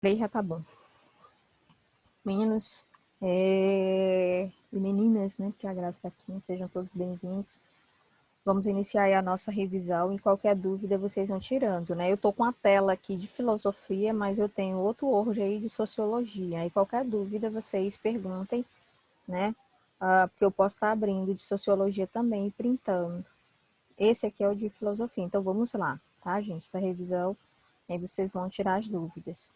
Play já tá bom. Meninos e meninas, né, que a Graça está aqui, sejam todos bem-vindos. Vamos iniciar aí a nossa revisão e qualquer dúvida vocês vão tirando, né? Eu tô com a tela aqui de filosofia, mas eu tenho outro Word aí de sociologia. Aí qualquer dúvida vocês perguntem, né? Porque eu posso estar abrindo de sociologia também e printando. Esse aqui é o de filosofia, então vamos lá, tá, gente? Essa revisão, aí vocês vão tirar as dúvidas.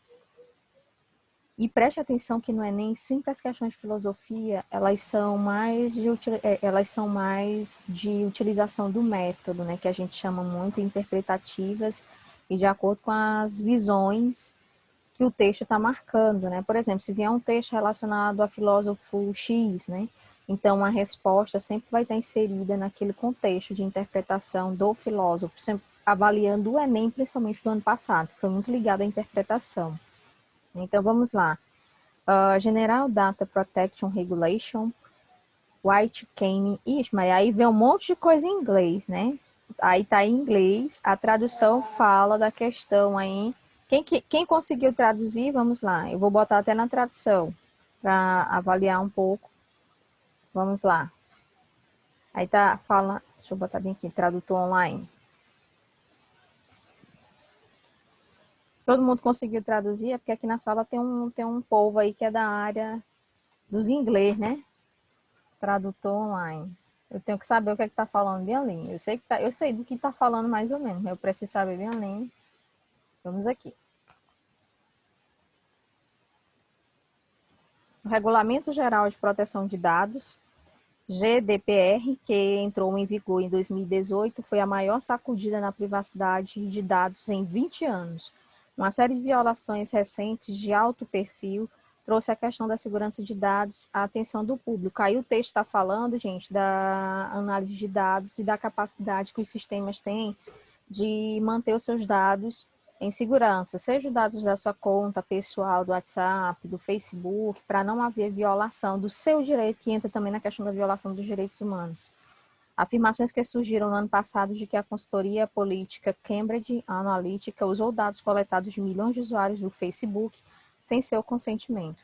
E preste atenção que não é nem sempre as questões de filosofia, elas são mais de utilização do método, né, que a gente chama muito interpretativas e de acordo com as visões que o texto está marcando, né? Por exemplo, se vier um texto relacionado a filósofo X, né, então a resposta sempre vai estar inserida naquele contexto de interpretação do filósofo, sempre avaliando o Enem, principalmente do ano passado, que foi muito ligado à interpretação. Então vamos lá. General Data Protection Regulation, White Cane. Ixi, mas aí vem um monte de coisa em inglês, né? Aí tá em inglês, a tradução fala da questão aí. Quem conseguiu traduzir, vamos lá. Eu vou botar até na tradução para avaliar um pouco. Vamos lá. Aí tá, fala, deixa eu botar bem aqui, tradutor online. Todo mundo conseguiu traduzir, é porque aqui na sala tem um povo aí que é da área dos inglês, né? Tradutor online. Eu tenho que saber o que é que tá falando bem ali. Eu sei do que tá falando mais ou menos, mas eu preciso saber bem ali. Vamos aqui. O Regulamento Geral de Proteção de Dados, GDPR, que entrou em vigor em 2018, foi a maior sacudida na privacidade de dados em 20 anos. Uma série de violações recentes de alto perfil trouxe a questão da segurança de dados à atenção do público. Aí o texto está falando, gente, da análise de dados e da capacidade que os sistemas têm de manter os seus dados em segurança, seja os dados da sua conta pessoal, do WhatsApp, do Facebook, para não haver violação do seu direito, que entra também na questão da violação dos direitos humanos. Afirmações que surgiram no ano passado de que a consultoria política Cambridge Analytica usou dados coletados de milhões de usuários do Facebook sem seu consentimento.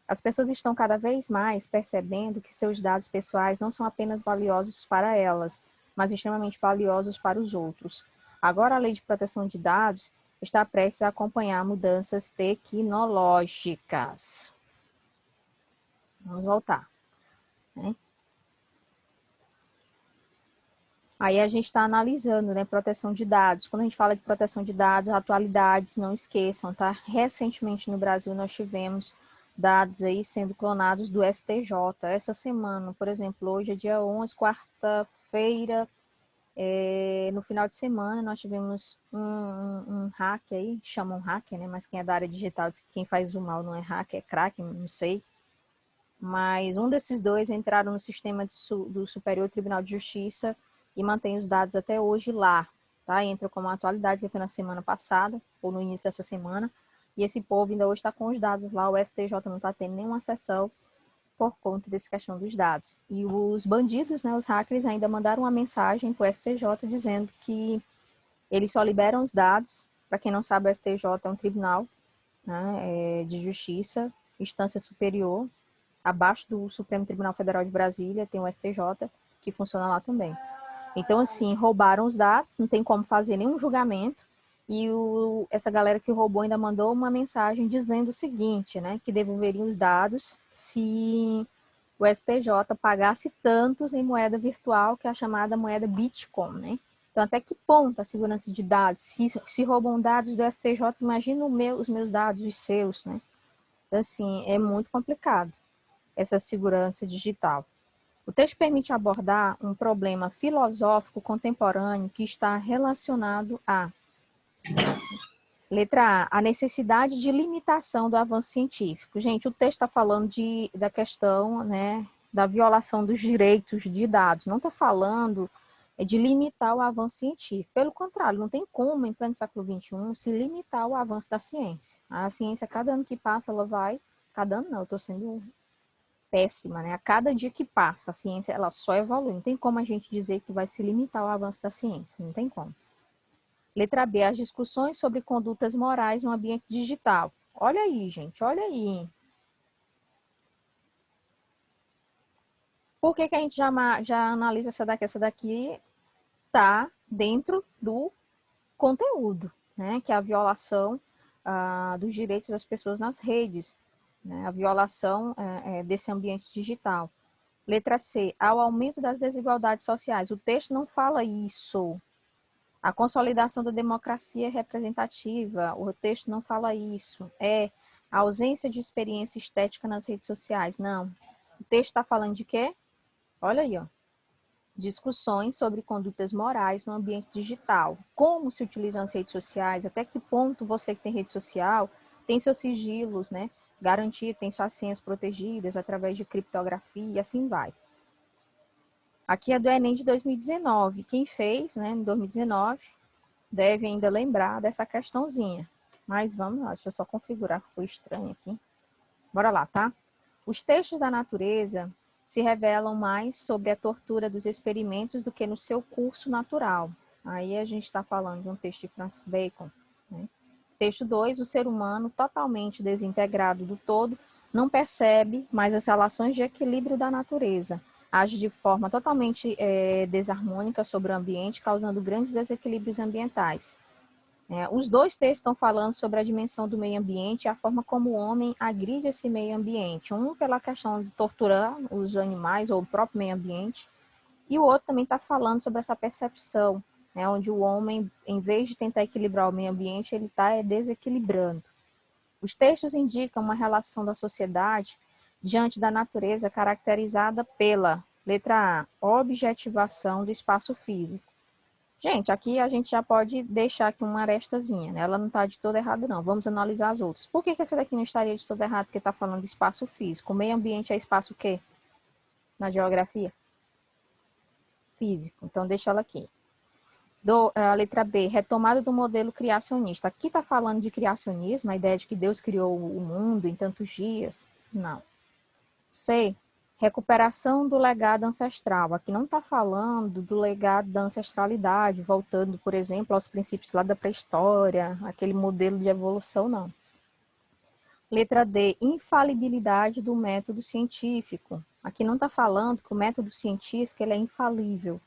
As pessoas estão cada vez mais percebendo que seus dados pessoais não são apenas valiosos para elas, mas extremamente valiosos para os outros. Agora, a Lei de Proteção de Dados está prestes a acompanhar mudanças tecnológicas. Vamos voltar, né? Aí a gente está analisando, né, proteção de dados. Quando a gente fala de proteção de dados, atualidades, não esqueçam, tá? Recentemente no Brasil nós tivemos dados aí sendo clonados do STJ. Essa semana, por exemplo, hoje é dia 11, quarta-feira, no final de semana nós tivemos um hack aí, chamam hacker, né? Mas quem é da área digital, quem faz o mal não é hacker, é crack, não sei. Mas um desses dois entraram no sistema do Superior Tribunal de Justiça e mantém os dados até hoje lá, tá? Entra como atualidade, que foi na semana passada, ou no início dessa semana, e esse povo ainda hoje está com os dados lá, o STJ não está tendo nenhuma sessão por conta dessa questão dos dados. E os bandidos, né, os hackers, ainda mandaram uma mensagem para o STJ dizendo que eles só liberam os dados. Para quem não sabe, o STJ é um tribunal, né, de justiça, instância superior. Abaixo do Supremo Tribunal Federal de Brasília tem o STJ, que funciona lá também. Então, assim, roubaram os dados, não tem como fazer nenhum julgamento, e essa galera que roubou ainda mandou uma mensagem dizendo o seguinte, né, que devolveriam os dados se o STJ pagasse tantos em moeda virtual, que é a chamada moeda Bitcoin, né? Então, até que ponto a segurança de dados? Se roubam dados do STJ, imagina os meus dados, os seus, né? Então, assim, é muito complicado essa segurança digital. O texto permite abordar um problema filosófico contemporâneo que está relacionado a: letra A, a necessidade de limitação do avanço científico. Gente, o texto está falando da questão, né, da violação dos direitos de dados. Não está falando de limitar o avanço científico. Pelo contrário, não tem como, em pleno século XXI, se limitar o avanço da ciência. A ciência, cada ano que passa, ela vai... Cada ano não, eu estou sendo péssima, né? A cada dia que passa, a ciência ela só evolui. Não tem como a gente dizer que vai se limitar ao avanço da ciência. Não tem como. Letra B, as discussões sobre condutas morais no ambiente digital. Olha aí, gente, olha aí. Por que que a gente já analisa essa daqui? Essa daqui está dentro do conteúdo, né? Que é a violação dos direitos das pessoas nas redes, né? A violação desse ambiente digital. Letra C, ao aumento das desigualdades sociais. O texto não fala isso. A consolidação da democracia representativa. O texto não fala isso. É a ausência de experiência estética nas redes sociais. Não. O texto está falando de quê? Olha aí, ó. Discussões sobre condutas morais no ambiente digital. Como se utilizam as redes sociais, até que ponto você que tem rede social tem seus sigilos, né? Garantido, tem suas senhas protegidas através de criptografia e assim vai. Aqui é do Enem de 2019. Quem fez, né, em 2019, deve ainda lembrar dessa questãozinha. Mas vamos lá, deixa eu só configurar, ficou estranho aqui. Bora lá, tá? Os textos da natureza se revelam mais sobre a tortura dos experimentos do que no seu curso natural. Aí a gente está falando de um texto de Francis Bacon. Né? Texto 2, o ser humano, totalmente desintegrado do todo, não percebe mais as relações de equilíbrio da natureza. Age de forma totalmente desarmônica sobre o ambiente, causando grandes desequilíbrios ambientais. Os dois textos estão falando sobre a dimensão do meio ambiente e a forma como o homem agride esse meio ambiente. Um pela questão de torturar os animais ou o próprio meio ambiente, e o outro também está falando sobre essa percepção, né, onde o homem, em vez de tentar equilibrar o meio ambiente, ele está desequilibrando. Os textos indicam uma relação da sociedade diante da natureza caracterizada pela, letra A, objetivação do espaço físico. Gente, aqui a gente já pode deixar aqui uma arestazinha, né? Ela não está de todo errado, não. Vamos analisar as outras. Por que essa daqui não estaria de todo errado? Porque está falando de espaço físico. O meio ambiente é espaço o quê? Na geografia? Físico. Então, deixa ela aqui. A letra B, retomada do modelo criacionista. Aqui está falando de criacionismo, a ideia de que Deus criou o mundo em tantos dias. Não. C, recuperação do legado ancestral. Aqui não está falando do legado da ancestralidade, voltando, por exemplo, aos princípios lá da pré-história, aquele modelo de evolução, não. Letra D, infalibilidade do método científico. Aqui não está falando que o método científico ele é infalível.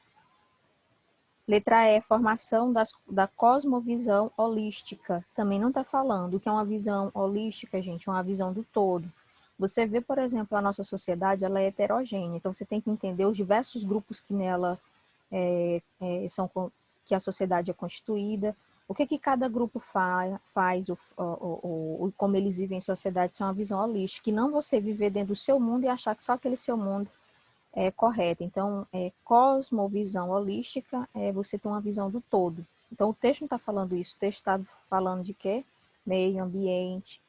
Letra E, formação da cosmovisão holística. Também não está falando o que é uma visão holística, gente, uma visão do todo. Você vê, por exemplo, a nossa sociedade, ela é heterogênea, então você tem que entender os diversos grupos que nela que a sociedade é constituída, o que cada grupo faz, como eles vivem em sociedade, isso é uma visão holística, e não você viver dentro do seu mundo e achar que só aquele seu mundo é correta. Então, cosmovisão holística é você ter uma visão do todo. Então, o texto não está falando isso, o texto está falando de quê? Meio ambiente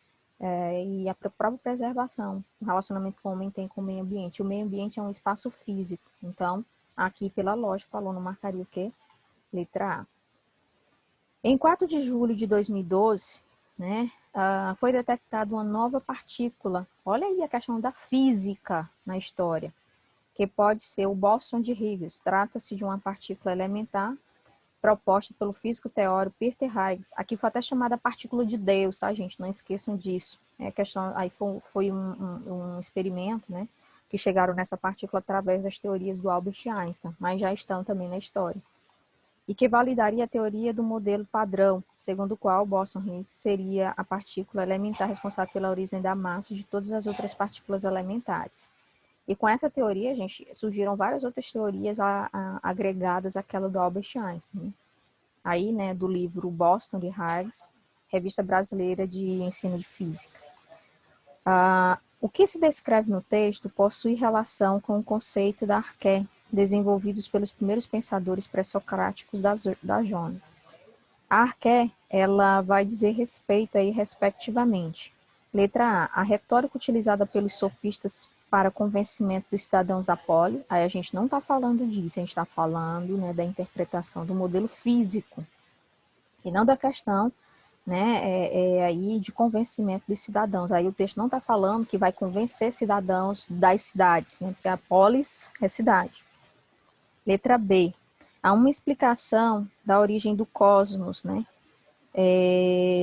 e a própria preservação. O relacionamento que o homem tem com o meio ambiente. O meio ambiente é um espaço físico. Então, aqui, pela lógica, o aluno marcaria o quê? Letra A. Em 4 de julho de 2012, né, foi detectada uma nova partícula. Olha aí a questão da física na história, que pode ser o bóson de Higgs. Trata-se de uma partícula elementar proposta pelo físico teórico Peter Higgs. Aqui foi até chamada partícula de Deus, tá, gente? Não esqueçam disso. Aí foi um experimento, né, que chegaram nessa partícula através das teorias do Albert Einstein, mas já estão também na história. E que validaria a teoria do modelo padrão, segundo o qual o bóson Higgs seria a partícula elementar responsável pela origem da massa de todas as outras partículas elementares. E com essa teoria, gente, surgiram várias outras teorias agregadas àquela do Albert Einstein. Né? Aí, né, do livro Bóson de Higgs, Revista Brasileira de Ensino de Física. O que se descreve no texto possui relação com o conceito da arqué, desenvolvidos pelos primeiros pensadores pré-socráticos da Jônia. A arqué, ela vai dizer respeito aí, respectivamente. Letra A retórica utilizada pelos sofistas para convencimento dos cidadãos da poli. Aí a gente não está falando disso, a gente está falando, né, da interpretação do modelo físico, e não da questão, né, aí de convencimento dos cidadãos. Aí o texto não está falando que vai convencer cidadãos das cidades, né, porque a polis é cidade. Letra B, há uma explicação da origem do cosmos, né?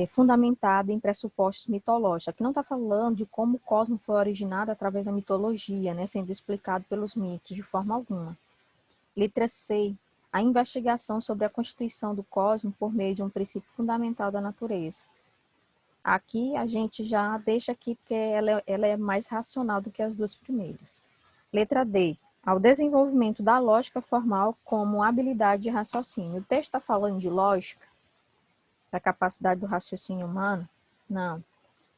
fundamentada em pressupostos mitológicos. Aqui não está falando de como o cosmos foi originado através da mitologia, né, sendo explicado pelos mitos, de forma alguma. Letra C. A investigação sobre a constituição do cosmos por meio de um princípio fundamental da natureza. Aqui a gente já deixa aqui porque ela é mais racional do que as duas primeiras. Letra D. Ao desenvolvimento da lógica formal como habilidade de raciocínio. O texto está falando de lógica, da capacidade do raciocínio humano? Não.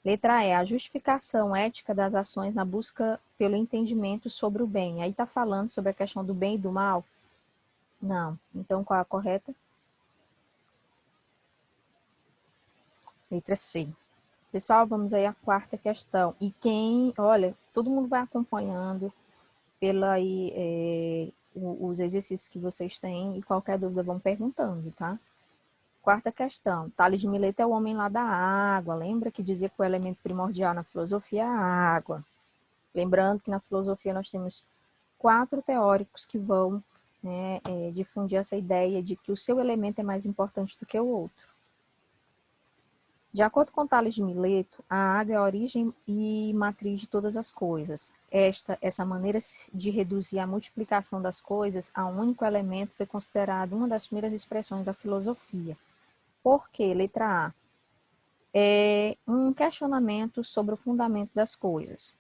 Letra E. A justificação ética das ações na busca pelo entendimento sobre o bem. Aí está falando sobre a questão do bem e do mal? Não. Então, qual é a correta? Letra C. Pessoal, vamos aí à quarta questão. E olha, todo mundo vai acompanhando pela aí, os exercícios que vocês têm e qualquer dúvida vão perguntando, tá? Quarta questão. Tales de Mileto é o homem lá da água. Lembra que dizia que o elemento primordial na filosofia é a água. Lembrando que na filosofia nós temos 4 teóricos que vão, né, difundir essa ideia de que o seu elemento é mais importante do que o outro. De acordo com Tales de Mileto, a água é a origem e matriz de todas as coisas. Essa maneira de reduzir a multiplicação das coisas a um único elemento foi considerada uma das primeiras expressões da filosofia. Por quê? Letra A. É um questionamento sobre o fundamento das coisas.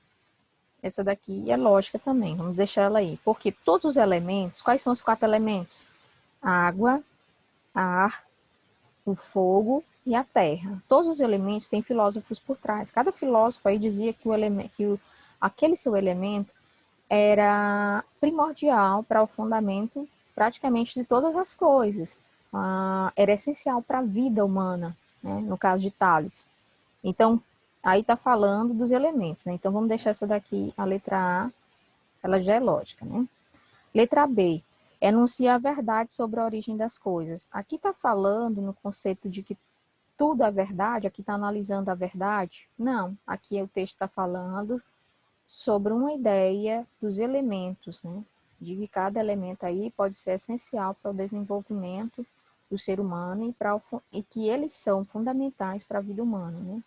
Essa daqui é lógica também, vamos deixar ela aí. Porque todos os elementos, quais são os 4 elementos? A água, ar, o fogo e a terra. Todos os elementos têm filósofos por trás. Cada filósofo aí dizia que aquele seu elemento era primordial para o fundamento praticamente de todas as coisas. Era essencial para a vida humana, né? No caso de Tales. Então, aí está falando dos elementos, né? Então, vamos deixar essa daqui, a letra A, ela já é lógica, né? Letra B, enuncia a verdade sobre a origem das coisas. Aqui está falando no conceito de que tudo é verdade, aqui está analisando a verdade? Não, aqui o texto está falando sobre uma ideia dos elementos, né? De que cada elemento aí pode ser essencial para o desenvolvimento do ser humano e que eles são fundamentais para a vida humana, né?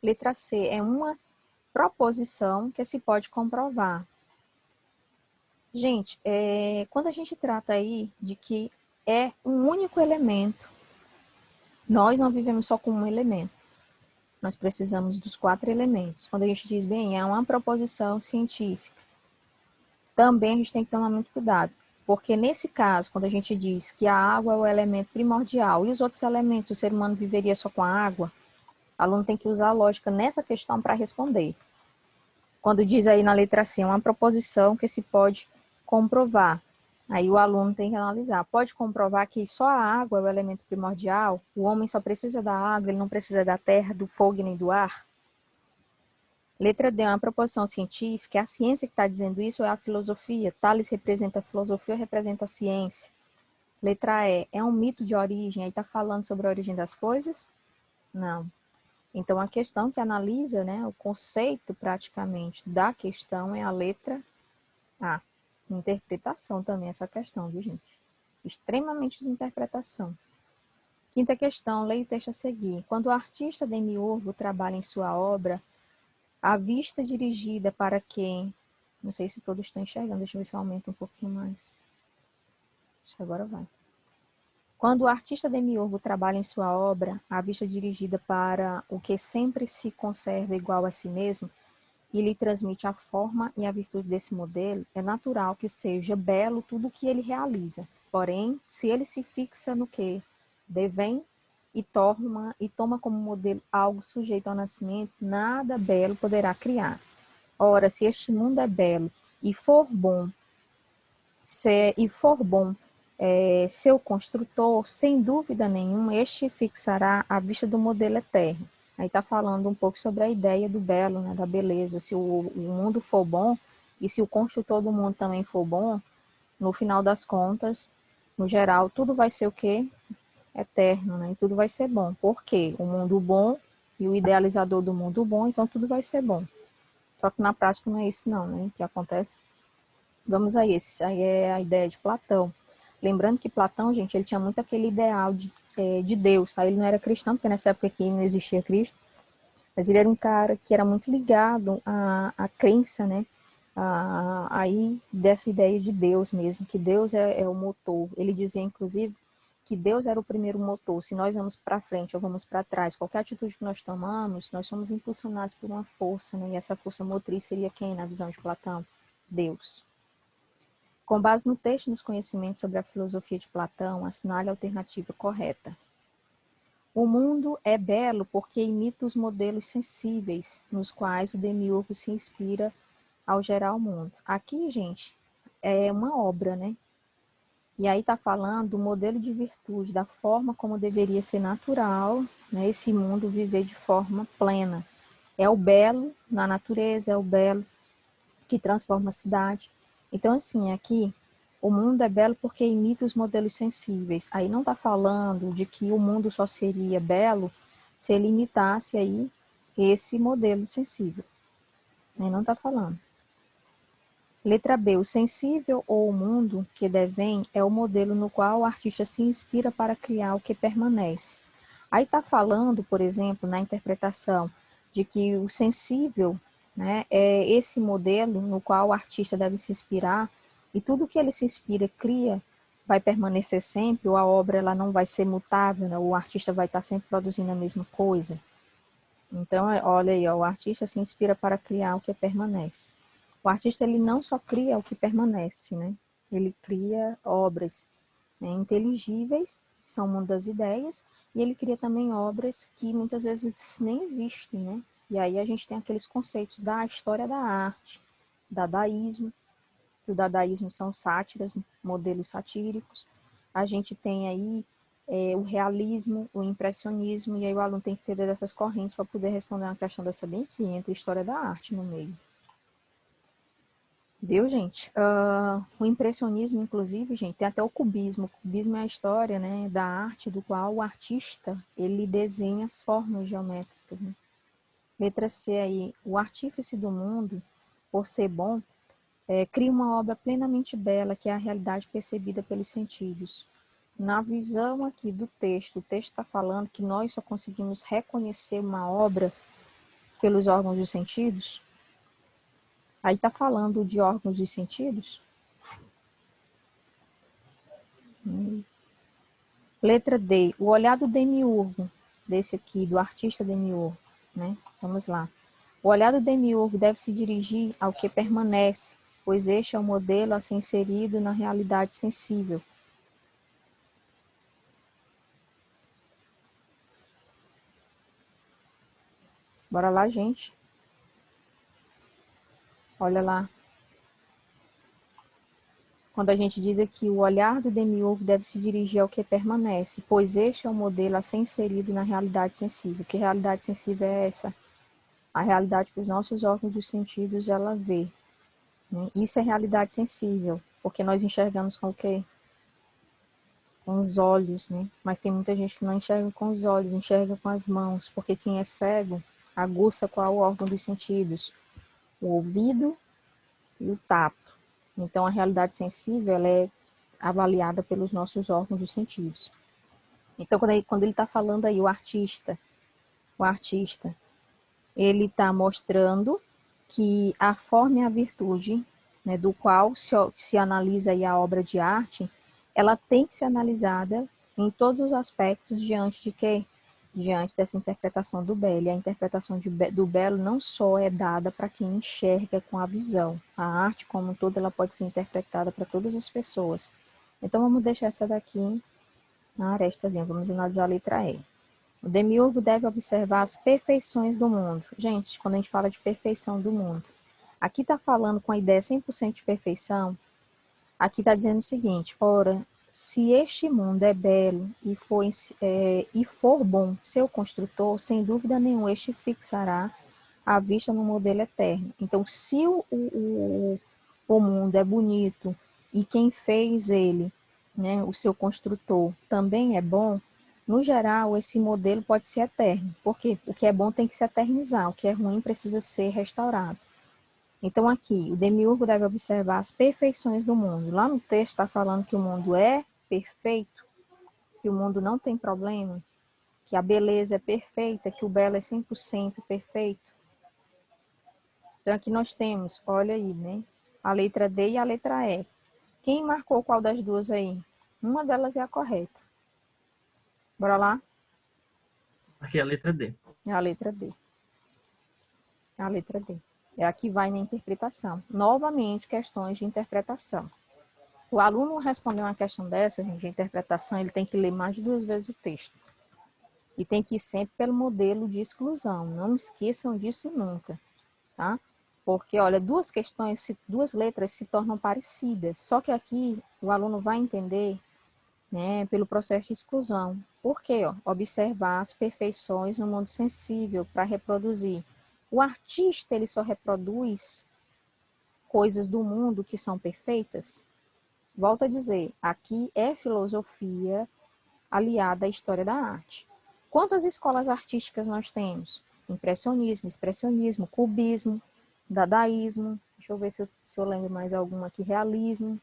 Letra C é uma proposição que se pode comprovar. Gente, quando a gente trata aí de que é um único elemento, nós não vivemos só com um elemento. Nós precisamos dos 4 elementos. Quando a gente diz, bem, é uma proposição científica, também a gente tem que tomar muito cuidado. Porque nesse caso, quando a gente diz que a água é o elemento primordial e os outros elementos, o ser humano viveria só com a água, o aluno tem que usar a lógica nessa questão para responder. Quando diz aí na letra C, uma proposição que se pode comprovar. Aí o aluno tem que analisar. Pode comprovar que só a água é o elemento primordial? O homem só precisa da água, ele não precisa da terra, do fogo nem do ar? Letra D é uma proposição científica. É a ciência que está dizendo isso ou é a filosofia? Tales representa a filosofia ou representa a ciência? Letra E é um mito de origem. Aí está falando sobre a origem das coisas? Não. Então, a questão que analisa, né, o conceito praticamente da questão é a letra A. Interpretação também essa questão, viu, gente? Extremamente de interpretação. Quinta questão, leia o texto a seguir. Quando o artista demiurgo trabalha em sua obra, a vista dirigida para quem... Não sei se todos estão enxergando, deixa eu ver se eu aumento um pouquinho mais. Acho que agora vai. Quando o artista demiurgo trabalha em sua obra, a vista dirigida para o que sempre se conserva igual a si mesmo, e lhe transmite a forma e a virtude desse modelo, é natural que seja belo tudo o que ele realiza. Porém, se ele se fixa no que devém e toma como modelo algo sujeito ao nascimento, nada belo poderá criar. Ora, se este mundo é belo e for bom, seu construtor, sem dúvida nenhuma, este fixará a vista do modelo eterno. Aí está falando um pouco sobre a ideia do belo, né, da beleza. Se o mundo for bom e se o construtor do mundo também for bom, no final das contas, no geral, tudo vai ser o quê? Eterno, né? E tudo vai ser bom. Por quê? O mundo bom e o idealizador do mundo bom, então tudo vai ser bom. Só que na prática não é isso não, né? Que acontece. Vamos a esse. Aí é a ideia de Platão. Lembrando que Platão, gente, ele tinha muito aquele ideal de Deus, tá? Ele não era cristão, porque nessa época aqui não existia Cristo, mas ele era um cara que era muito ligado à crença, né? Aí dessa ideia de Deus mesmo, que Deus é o motor. Ele dizia, inclusive, que Deus era o primeiro motor. Se nós vamos para frente ou vamos para trás, qualquer atitude que nós tomamos, nós somos impulsionados por uma força, né? E essa força motriz seria quem, na visão de Platão? Deus. Com base no texto e nos conhecimentos sobre a filosofia de Platão, assinale a alternativa correta. O mundo é belo porque imita os modelos sensíveis nos quais o demiurgo se inspira ao gerar o mundo. Aqui, gente, é uma obra, né? E aí está falando do modelo de virtude, da forma como deveria ser natural, né, esse mundo viver de forma plena. É o belo na natureza, é o belo que transforma a cidade. Então, assim, aqui, o mundo é belo porque imita os modelos sensíveis. Aí não está falando de que o mundo só seria belo se ele imitasse aí esse modelo sensível. Aí não está falando. Letra B. O sensível ou o mundo que devém é o modelo no qual o artista se inspira para criar o que permanece. Aí está falando, por exemplo, na interpretação, de que o sensível, né, é esse modelo no qual o artista deve se inspirar, e tudo que ele se inspira, cria, vai permanecer sempre, ou a obra ela não vai ser mutável, né, o artista vai estar sempre produzindo a mesma coisa. Então, olha aí, ó, o artista se inspira para criar o que permanece. O artista ele não só cria o que permanece, né? Ele cria obras, né, inteligíveis, que são o mundo das ideias, e ele cria também obras que muitas vezes nem existem, né? E aí a gente tem aqueles conceitos da história da arte, dadaísmo, que o dadaísmo são sátiras, modelos satíricos. A gente tem aí o realismo, o impressionismo, e aí o aluno tem que entender dessas correntes para poder responder uma questão dessa bem que entra história da arte no meio. Viu, gente? O impressionismo, inclusive, gente, tem até o cubismo. O cubismo é a história, né, da arte do qual o artista, ele desenha as formas geométricas, né? Letra C aí, o artífice do mundo, por ser bom, cria uma obra plenamente bela, que é a realidade percebida pelos sentidos. Na visão aqui do texto, o texto está falando que nós só conseguimos reconhecer uma obra pelos órgãos dos sentidos. Aí está falando de órgãos dos sentidos. Letra D, o olhar do demiurgo, desse aqui, do artista demiurgo, né? Vamos lá. O olhar do demiurgo deve se dirigir ao que permanece, pois este é o modelo a ser inserido na realidade sensível. Bora lá, gente. Olha lá. Quando a gente diz aqui, o olhar do demiurgo deve se dirigir ao que permanece, pois este é o modelo a ser inserido na realidade sensível. Que realidade sensível é essa? A realidade que os nossos órgãos dos sentidos, ela vê. Né? Isso é realidade sensível, porque nós enxergamos com o quê? Com os olhos, né? Mas tem muita gente que não enxerga com os olhos, enxerga com as mãos, porque quem é cego aguça qual órgão dos sentidos? O ouvido e o tato. Então, a realidade sensível ela é avaliada pelos nossos órgãos dos sentidos. Então, quando ele está falando aí, o artista, ele está mostrando que a forma e a virtude, né, do qual se analisa aí a obra de arte, ela tem que ser analisada em todos os aspectos diante de quê? Diante dessa interpretação do belo. E a interpretação do belo não só é dada para quem enxerga com a visão. A arte, como um todo, ela pode ser interpretada para todas as pessoas. Então, vamos deixar essa daqui na arestazinha. Vamos analisar a letra E. O demiurgo deve observar as perfeições do mundo. Gente, quando a gente fala de perfeição do mundo, aqui está falando com a ideia 100% de perfeição. Aqui está dizendo o seguinte, ora, se este mundo é belo e for bom seu construtor, sem dúvida nenhuma este fixará a vista no modelo eterno. Então, se o mundo é bonito e quem fez ele, né, o seu construtor, também é bom, no geral, esse modelo pode ser eterno, porque o que é bom tem que se eternizar, o que é ruim precisa ser restaurado. Então, aqui, o demiurgo deve observar as perfeições do mundo. Lá no texto está falando que o mundo é perfeito. que o mundo não tem problemas, que a beleza é perfeita, que o belo é 100% perfeito. Então, aqui nós temos, olha aí, né? A letra D e a letra E. Quem marcou qual das duas aí? Uma delas é a correta. Bora lá? Aqui é a letra D. É a letra D. É a letra D. É a que vai na interpretação. Novamente, questões de interpretação. O aluno responder uma questão dessa, gente, de interpretação, ele tem que ler mais de 2 vezes o texto. E tem que ir sempre pelo modelo de exclusão. Não esqueçam disso nunca, tá? Porque, olha, duas questões, duas letras se tornam parecidas. Só que aqui o aluno vai entender, né, pelo processo de exclusão. Por quê? Ó, observar as perfeições no mundo sensível para reproduzir. O artista, ele só reproduz coisas do mundo que são perfeitas. Volto a dizer, aqui é filosofia aliada à história da arte. Quantas escolas artísticas nós temos? Impressionismo, expressionismo, cubismo, dadaísmo, deixa eu ver se eu lembro mais alguma aqui, realismo.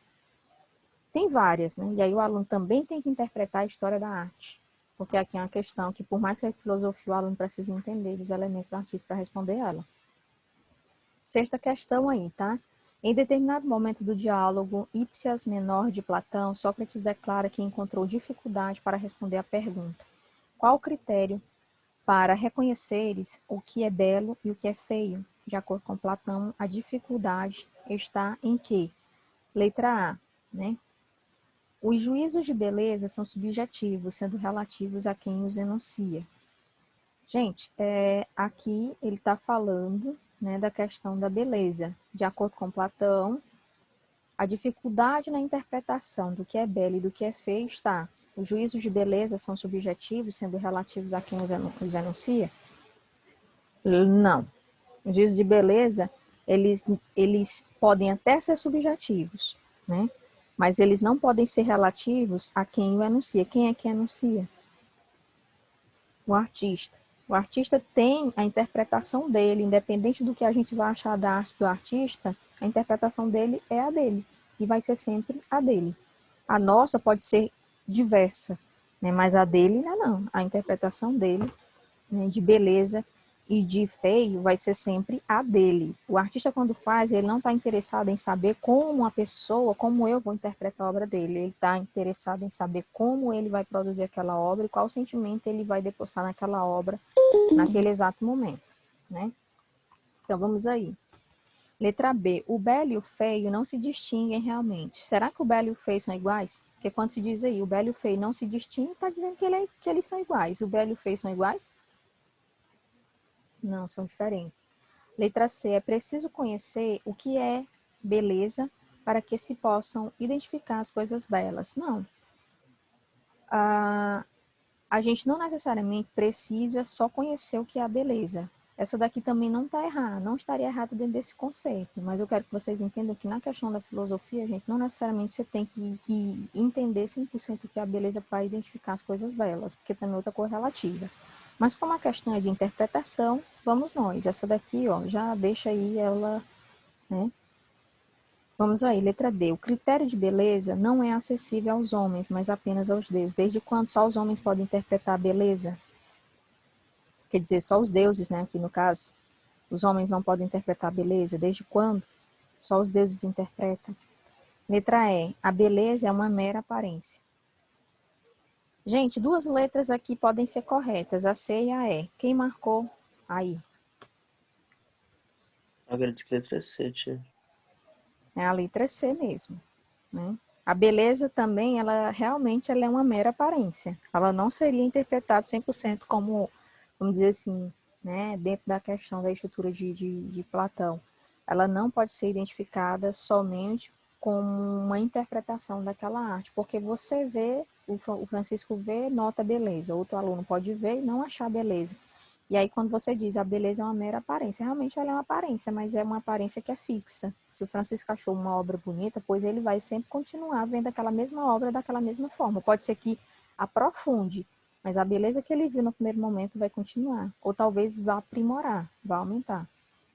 Tem várias, né? E aí o aluno também tem que interpretar a história da arte. Porque aqui é uma questão que, por mais que a filosofia, o aluno precisa entender os elementos artísticos para responder ela. Sexta questão aí, tá? Em determinado momento do diálogo Hipsias Menor de Platão, Sócrates declara que encontrou dificuldade para responder à pergunta: qual o critério para reconheceres o que é belo e o que é feio? De acordo com Platão, a dificuldade está em quê? Letra A, né? Os juízos de beleza são subjetivos, sendo relativos a quem os enuncia. Gente, aqui ele está falando, né, da questão da beleza. De acordo com Platão, a dificuldade na interpretação do que é belo e do que é feio está. Os juízos de beleza são subjetivos, sendo relativos a quem os enuncia? Não. Os juízos de beleza, eles podem até ser subjetivos, né? Mas eles não podem ser relativos a quem o enuncia. Quem é que enuncia? O artista. O artista tem a interpretação dele, independente do que a gente vai achar da arte do artista, a interpretação dele é a dele. E vai ser sempre a dele. A nossa pode ser diversa, né? Mas a dele não. A interpretação dele, né, de beleza e de feio vai ser sempre a dele. O artista, quando faz, ele não está interessado em saber como a pessoa, como eu vou interpretar a obra dele. Ele está interessado em saber como ele vai produzir aquela obra e qual sentimento ele vai depositar naquela obra naquele exato momento, né? Então, vamos aí. Letra B. O belo e o feio não se distinguem realmente. Será que o belo e o feio são iguais? Porque quando se diz aí, o belo e o feio não se distinguem, está dizendo que eles são iguais. O belo e o feio são iguais? Não, são diferentes. Letra C. É preciso conhecer o que é beleza para que se possam identificar as coisas belas. Não. A gente não necessariamente precisa só conhecer o que é a beleza. Essa daqui também não está errada, não estaria errada dentro desse conceito, mas eu quero que vocês entendam que na questão da filosofia, gente, não necessariamente você tem que entender 100% o que é a beleza para identificar as coisas belas, porque também é outra coisa relativa. Mas como a questão é de interpretação, vamos nós. Essa daqui, ó, já deixa aí ela, né? Vamos aí, letra D. O critério de beleza não é acessível aos homens, mas apenas aos deuses. Desde quando só os homens podem interpretar a beleza? Quer dizer, só os deuses, né, aqui no caso. Os homens não podem interpretar a beleza. Desde quando? Só os deuses interpretam. Letra E. A beleza é uma mera aparência. Gente, duas letras aqui podem ser corretas, a C e a E. Quem marcou? Aí. Agora diz que letra C, tia. É a letra C mesmo, né? A beleza também, ela realmente ela é uma mera aparência. Ela não seria interpretada 100% como, vamos dizer assim, né, dentro da questão da estrutura de Platão. Ela não pode ser identificada somente como uma interpretação daquela arte, porque você vê, o Francisco vê, nota beleza, outro aluno pode ver e não achar beleza. E aí, quando você diz a beleza é uma mera aparência, realmente ela é uma aparência, mas é uma aparência que é fixa. Se o Francisco achou uma obra bonita, pois ele vai sempre continuar vendo aquela mesma obra daquela mesma forma. Pode ser que aprofunde, mas a beleza que ele viu no primeiro momento vai continuar. Ou talvez vá aprimorar, vá aumentar.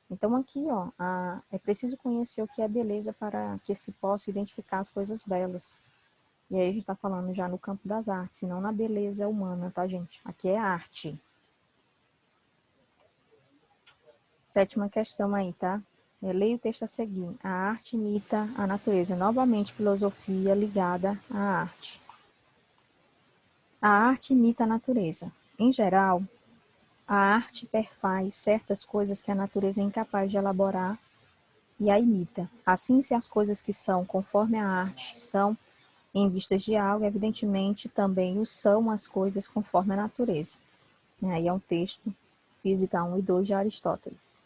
Então, aqui, ó, é preciso conhecer o que é beleza para que se possa identificar as coisas belas. E aí a gente está falando já no campo das artes, e não na beleza humana, tá, gente? Aqui é arte. Sétima questão aí, tá? Leia o texto a seguir. A arte imita a natureza. Novamente, filosofia ligada à arte. A arte imita a natureza. Em geral, a arte perfaz certas coisas que a natureza é incapaz de elaborar e a imita. Assim, se as coisas que são conforme a arte são em vistas de algo, evidentemente também o são as coisas conforme a natureza. Aí é um texto, Física 1 e 2 de Aristóteles.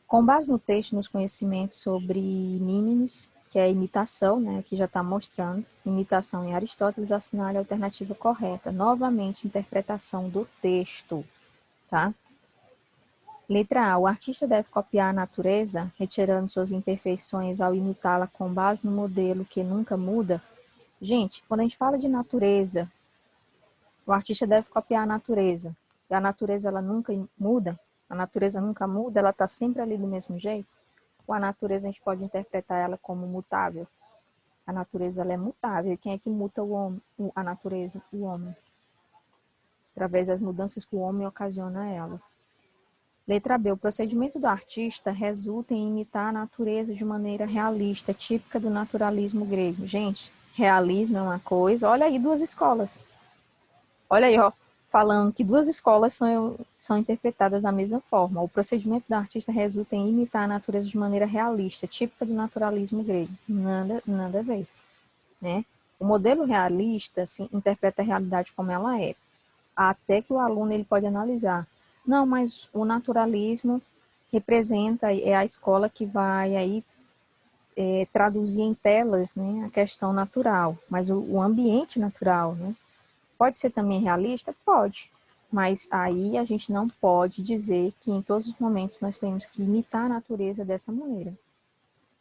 Com base no texto, nos conhecimentos sobre mímesis, que é a imitação, né, que já está mostrando, imitação em Aristóteles, assinale a alternativa correta. Novamente, interpretação do texto, tá? Letra A. O artista deve copiar a natureza, retirando suas imperfeições ao imitá-la com base no modelo que nunca muda. Gente, quando a gente fala de natureza, o artista deve copiar a natureza. E a natureza, ela nunca muda. A natureza nunca muda, ela está sempre ali do mesmo jeito. Ou a natureza, a gente pode interpretar ela como mutável. A natureza, ela é mutável. E quem é que muta o homem? A natureza, o homem. Através das mudanças que o homem ocasiona a ela. Letra B. O procedimento do artista resulta em imitar a natureza de maneira realista, típica do naturalismo grego. Gente, realismo é uma coisa. Olha aí, duas escolas. Olha aí, ó, falando que duas escolas são interpretadas da mesma forma. O procedimento do artista resulta em imitar a natureza de maneira realista, típica do naturalismo grego. Nada a ver, né? O modelo realista assim, interpreta a realidade como ela é, até que o aluno ele pode analisar. Não, mas o naturalismo representa, é a escola que vai aí traduzir em telas, né, a questão natural, mas o ambiente natural, né? Pode ser também realista? Pode. Mas aí a gente não pode dizer que em todos os momentos nós temos que imitar a natureza dessa maneira.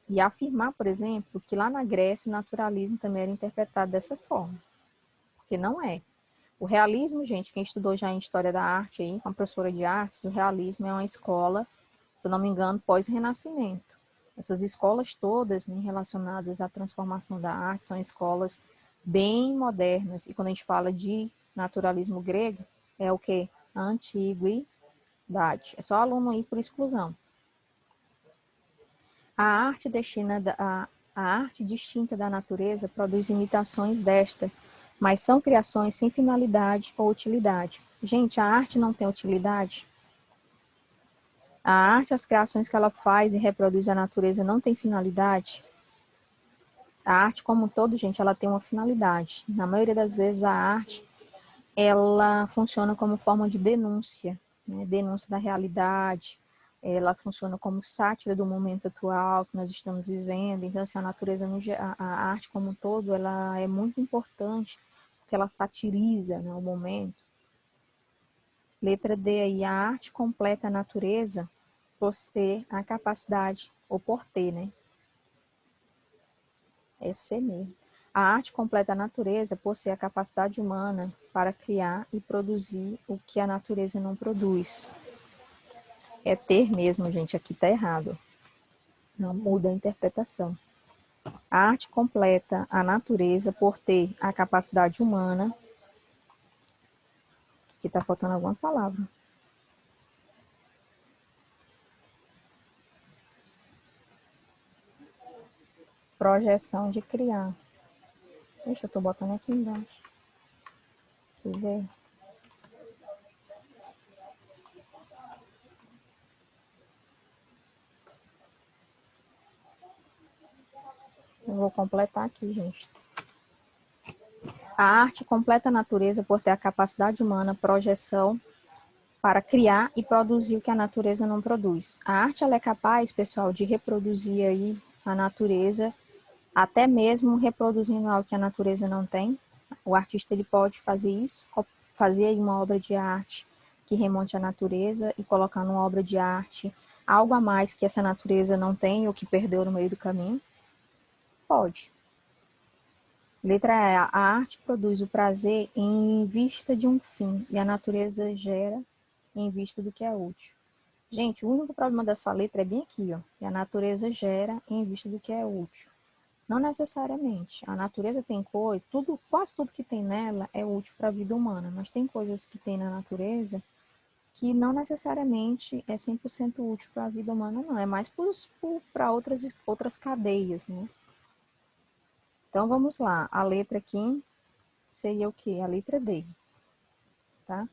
E afirmar, por exemplo, que lá na Grécia o naturalismo também era interpretado dessa forma. Porque não é. O realismo, gente, quem estudou já em História da Arte, aí, com a professora de artes, o realismo é uma escola, se eu não me engano, pós-renascimento. Essas escolas todas, né, relacionadas à transformação da arte são escolas bem modernas. E quando a gente fala de naturalismo grego, é o quê? A antiguidade. É só aluno aí por exclusão. A arte distinta da natureza produz imitações desta, mas são criações sem finalidade ou utilidade. Gente, a arte não tem utilidade? A arte, as criações que ela faz e reproduz a natureza não tem finalidade? A arte como um todo, gente, ela tem uma finalidade. Na maioria das vezes a arte, ela funciona como forma de denúncia, né? Denúncia da realidade, ela funciona como sátira do momento atual que nós estamos vivendo. Então, assim, a natureza, a arte como um todo, ela é muito importante, porque ela satiriza, né, o momento. Letra D aí, a arte completa a natureza por ter a capacidade, ou por ter, né? É ser mesmo. A arte completa a natureza por ser a capacidade humana para criar e produzir o que a natureza não produz. É ter mesmo, gente, aqui está errado. Não muda a interpretação. A arte completa a natureza por ter a capacidade humana. Aqui está faltando alguma palavra. Projeção de criar. Deixa eu estou botando aqui embaixo. Deixa eu ver. Eu vou completar aqui, gente. A arte completa a natureza por ter a capacidade humana, projeção, para criar e produzir o que a natureza não produz. A arte ela é capaz, pessoal, de reproduzir aí a natureza, até mesmo reproduzindo algo que a natureza não tem. O artista ele pode fazer isso, fazer aí uma obra de arte que remonte à natureza e colocar numa obra de arte algo a mais que essa natureza não tem ou que perdeu no meio do caminho. Pode. Letra E. A arte produz o prazer em vista de um fim e a natureza gera em vista do que é útil. Gente, o único problema dessa letra é bem aqui, ó. E a natureza gera em vista do que é útil. Não necessariamente. A natureza tem coisa, tudo, quase tudo que tem nela é útil para a vida humana, mas tem coisas que tem na natureza que não necessariamente é 100% útil para a vida humana, não. É mais para outras cadeias, né? Então, vamos lá. A letra aqui seria o quê? A letra D, tá?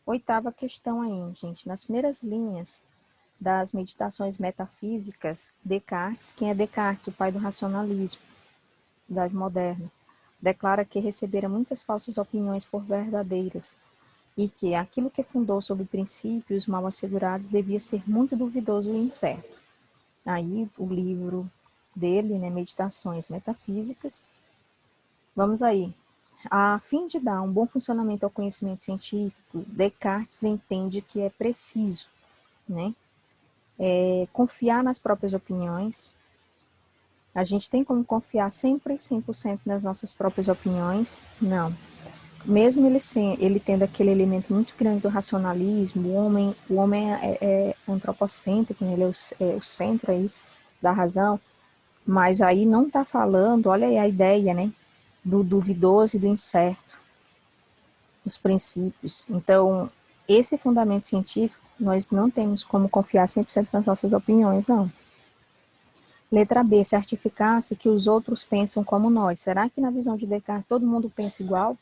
Oitava questão aí, gente. Nas primeiras linhas das meditações metafísicas, Descartes, quem é Descartes? O pai do racionalismo, idade moderna, declara que recebera muitas falsas opiniões por verdadeiras e que aquilo que fundou sobre princípios mal assegurados devia ser muito duvidoso e incerto. Aí o livro dele, né, Meditações Metafísicas. Vamos aí. A fim de dar um bom funcionamento ao conhecimento científico, Descartes entende que é preciso, né, confiar nas próprias opiniões. A gente tem como confiar sempre 100% nas nossas próprias opiniões? Não. Mesmo ele tendo aquele elemento muito grande do racionalismo, o homem é antropocêntrico, né? Ele é o centro aí da razão, mas aí não está falando, olha aí a ideia, né, do duvidoso e do incerto, os princípios. Então, esse fundamento científico, nós não temos como confiar 100% nas nossas opiniões, não. Letra B, certificar-se que os outros pensam como nós. Será que na visão de Descartes todo mundo pensa igual?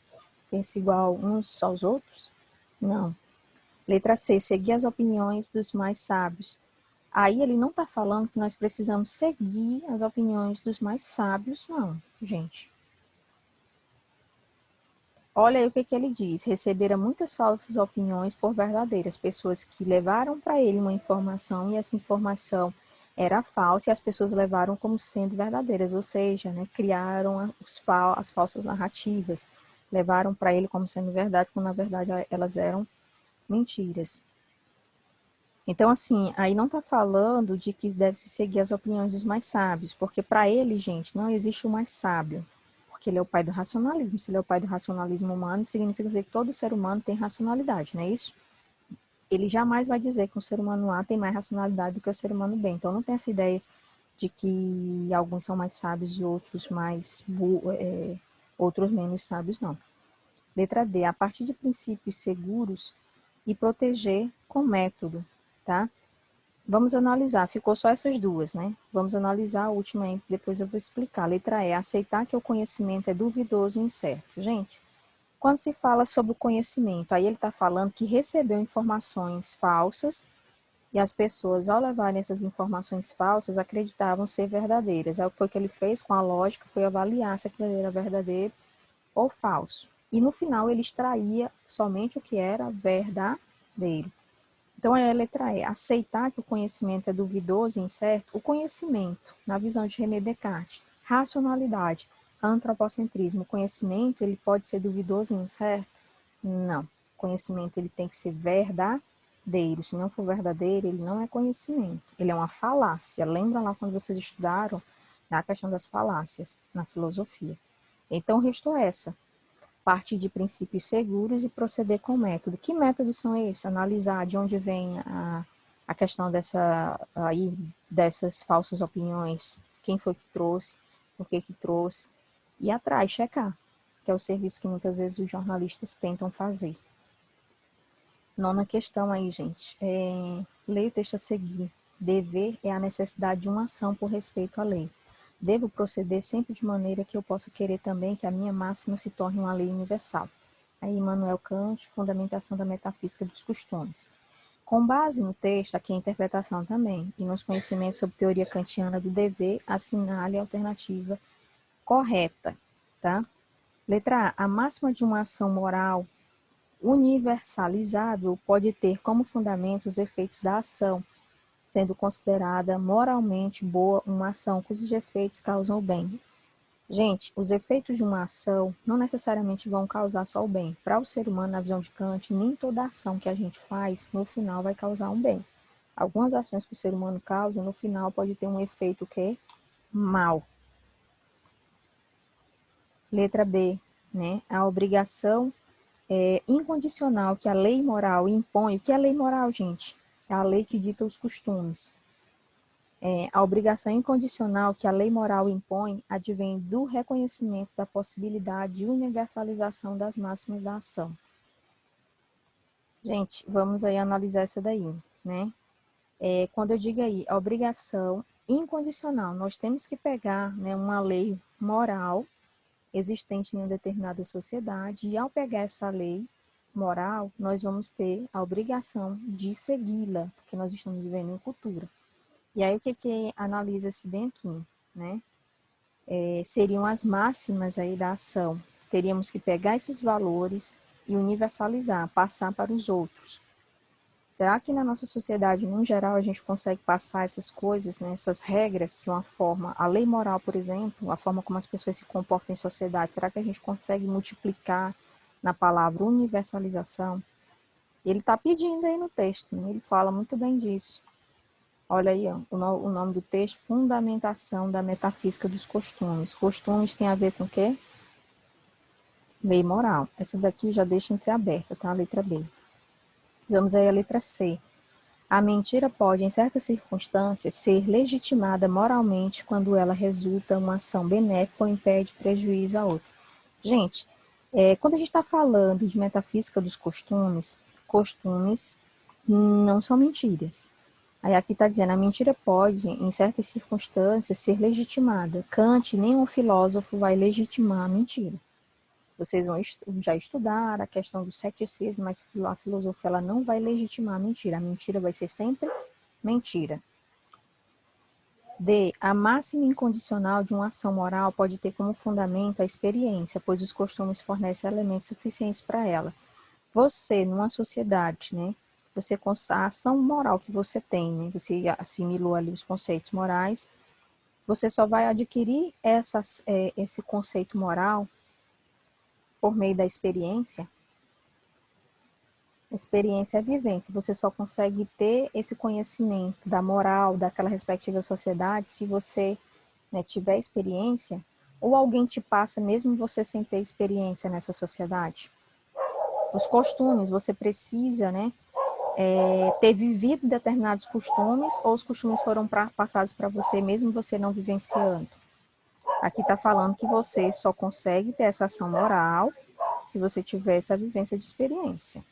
Pensa igual uns aos outros? Não. Letra C, seguir as opiniões dos mais sábios. Aí ele não está falando que nós precisamos seguir as opiniões dos mais sábios, não, gente. Olha aí o que ele diz. Recebera muitas falsas opiniões por verdadeiras. Pessoas que levaram para ele uma informação e essa informação era falsa e as pessoas levaram como sendo verdadeiras. Ou seja, né, criaram as falsas narrativas. Levaram para ele como sendo verdade, quando na verdade elas eram mentiras. Então, assim, aí não está falando de que deve-se seguir as opiniões dos mais sábios, porque para ele, gente, não existe o mais sábio, porque ele é o pai do racionalismo. Se ele é o pai do racionalismo humano, significa dizer que todo ser humano tem racionalidade, não é isso? Ele jamais vai dizer que um ser humano A tem mais racionalidade do que o ser humano B. Então, não tem essa ideia de que alguns são mais sábios e outros outros menos sábios, não. Letra D, a partir de princípios seguros e proteger com método, tá? Vamos analisar, ficou só essas duas, né? Vamos analisar a última aí, depois eu vou explicar. Letra E, aceitar que o conhecimento é duvidoso e incerto. Gente, quando se fala sobre o conhecimento, aí ele está falando que recebeu informações falsas e as pessoas, ao levarem essas informações falsas, acreditavam ser verdadeiras. Aí o que foi que ele fez com a lógica foi avaliar se aquilo era verdadeiro ou falso. E no final ele extraía somente o que era verdadeiro. Então, é a letra E. Aceitar que o conhecimento é duvidoso e incerto. O conhecimento, na visão de René Descartes, racionalidade, antropocentrismo. O conhecimento, ele pode ser duvidoso e incerto? Não. O conhecimento, ele tem que ser verdadeiro. Se não for verdadeiro, ele não é conhecimento. Ele é uma falácia. Lembra lá quando vocês estudaram a questão das falácias na filosofia. Então, restou essa. Partir de princípios seguros e proceder com método. Que métodos são esses? Analisar de onde vem a questão dessas falsas opiniões, quem foi que trouxe, por que trouxe, e ir atrás, checar, que é o serviço que muitas vezes os jornalistas tentam fazer. Nona questão aí, gente. Leia o texto a seguir. Dever é a necessidade de uma ação por respeito à lei. Devo proceder sempre de maneira que eu possa querer também que a minha máxima se torne uma lei universal. Aí, Immanuel Kant, Fundamentação da Metafísica dos Costumes. Com base no texto, aqui a interpretação também, e nos conhecimentos sobre teoria kantiana do dever, assinale a alternativa correta, tá? Letra A. A máxima de uma ação moral universalizável pode ter como fundamento os efeitos da ação, sendo considerada moralmente boa uma ação cujos efeitos causam o bem. Gente, os efeitos de uma ação não necessariamente vão causar só o bem. Para o ser humano, na visão de Kant, nem toda ação que a gente faz, no final, vai causar um bem. Algumas ações que o ser humano causa, no final, pode ter um efeito que é mal. Letra B, né? A obrigação incondicional que a lei moral impõe. O que é lei moral, gente? É a lei que dita os costumes. A obrigação incondicional que a lei moral impõe advém do reconhecimento da possibilidade de universalização das máximas da ação. Gente, vamos aí analisar essa daí, né? Quando eu digo aí, a obrigação incondicional, nós temos que pegar, né, uma lei moral existente em uma determinada sociedade e ao pegar essa lei moral, nós vamos ter a obrigação de segui-la, porque nós estamos vivendo em cultura. E aí o que analisa-se bem aqui, né? Seriam as máximas aí da ação. Teríamos que pegar esses valores e universalizar, passar para os outros. Será que na nossa sociedade, no geral, a gente consegue passar essas coisas, né, essas regras de uma forma, a lei moral, por exemplo, a forma como as pessoas se comportam em sociedade, será que a gente consegue multiplicar na palavra universalização? Ele está pedindo aí no texto, né? Ele fala muito bem disso. Olha aí, ó, o nome do texto, Fundamentação da Metafísica dos Costumes. Costumes tem a ver com o quê? Lei moral. Essa daqui já deixa entreaberta, tá? A letra B. Vamos aí à letra C. A mentira pode, em certas circunstâncias, ser legitimada moralmente quando ela resulta uma ação benéfica ou impede prejuízo a outra. Gente, quando a gente está falando de metafísica dos costumes, costumes não são mentiras. Aí aqui está dizendo, a mentira pode, em certas circunstâncias, ser legitimada. Kant, nenhum filósofo vai legitimar a mentira. Vocês vão já estudar a questão do ceticismo, mas a filosofia ela não vai legitimar a mentira. A mentira vai ser sempre mentira. D. A máxima incondicional de uma ação moral pode ter como fundamento a experiência, pois os costumes fornecem elementos suficientes para ela. Você, numa sociedade, né? A ação moral que você tem, né? Você assimilou ali os conceitos morais, você só vai adquirir esse conceito moral por meio da experiência. Experiência é vivência. Você só consegue ter esse conhecimento da moral daquela respectiva sociedade se você, né, tiver experiência, ou alguém te passa mesmo você sem ter experiência nessa sociedade. Os costumes, você precisa, né, ter vivido determinados costumes, ou os costumes foram passados para você mesmo você não vivenciando. Aqui está falando que você só consegue ter essa ação moral se você tiver essa vivência de experiência.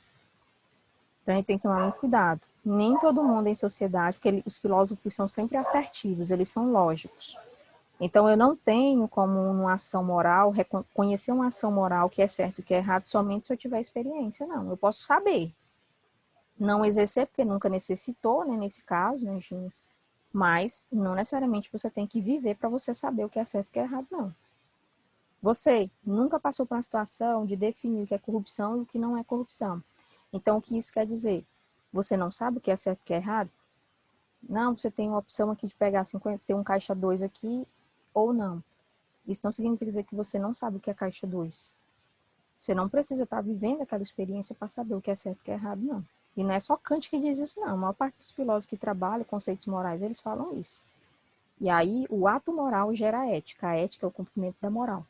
Então, a gente tem que tomar muito cuidado. Nem todo mundo em sociedade, porque os filósofos são sempre assertivos, eles são lógicos. Então, eu não tenho como uma ação moral, reconhecer uma ação moral que é certo e que é errado somente se eu tiver experiência, não. Eu posso saber. Não exercer, porque nunca necessitou, né, nesse caso, né, mas não necessariamente você tem que viver para você saber o que é certo e o que é errado, não. Você nunca passou por uma situação de definir o que é corrupção e o que não é corrupção. Então, o que isso quer dizer? Você não sabe o que é certo e o que é errado? Não, você tem uma opção aqui de pegar 50, ter um caixa 2 aqui ou não. Isso não significa dizer que você não sabe o que é caixa 2. Você não precisa estar vivendo aquela experiência para saber o que é certo e o que é errado, não. E não é só Kant que diz isso, não. A maior parte dos filósofos que trabalham conceitos morais, eles falam isso. E aí, o ato moral gera a ética. A ética é o cumprimento da moral.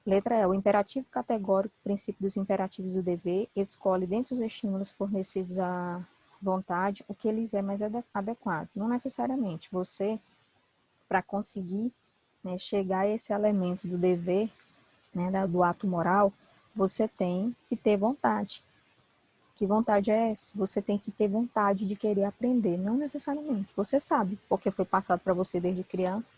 Letra E. O imperativo categórico, princípio dos imperativos do dever, escolhe dentre os estímulos fornecidos à vontade o que lhes é mais adequado. Não necessariamente. Você, para conseguir, né, chegar a esse elemento do dever, né, do ato moral, você tem que ter vontade. Que vontade é essa? Você tem que ter vontade de querer aprender. Não necessariamente. Você sabe, porque foi passado para você desde criança.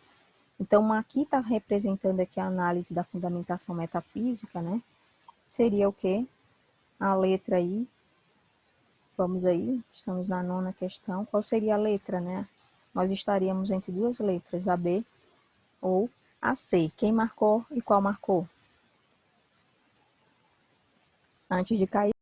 Então, aqui está representando aqui a análise da fundamentação metafísica, né? Seria o quê? A letra I. Vamos aí, estamos na 9ª questão. Qual seria a letra, né? Nós estaríamos entre duas letras, a B ou a C. Quem marcou e qual marcou? Antes de cair.